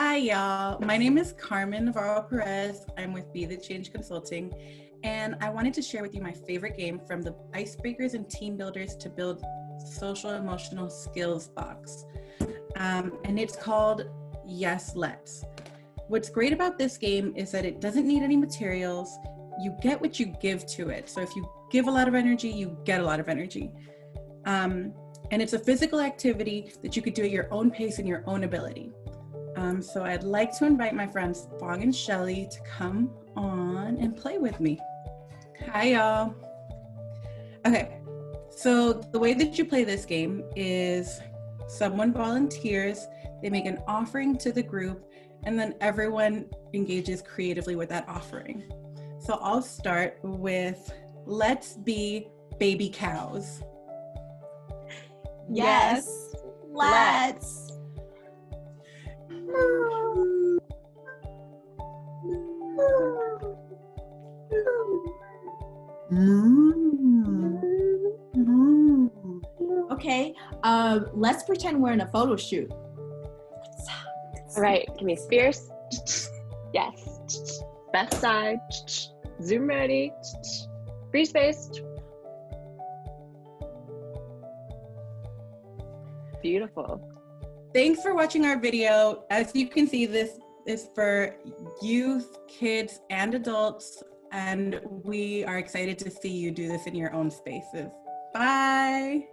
Hi, y'all. My name is Carmen Navarro Perez. I'm with Be the Change Consulting, and I wanted to share with you my favorite game from the Icebreakers and Team Builders to Build Social Emotional Skills box. And it's called Yes, Let's. What's great about this game is that it doesn't need any materials. You get what you give to it. So if you give a lot of energy, you get a lot of energy. And it's a physical activity that you could do at your own pace and your own ability. So I'd like to invite my friends Fong and Shelly to come on and play with me. Hi, y'all. Okay, so the way that you play this game is someone volunteers, they make an offering to the group, and then everyone engages creatively with that offering. So I'll start with, let's be baby cows. Yes, let's. Okay, let's pretend we're in a photo shoot. All right, give me Spears. Yes. Best side. Zoom ready. Freeze faced. Beautiful. Thanks for watching our video. As you can see, this is for youth, kids, and adults, and we are excited to see you do this in your own spaces. Bye.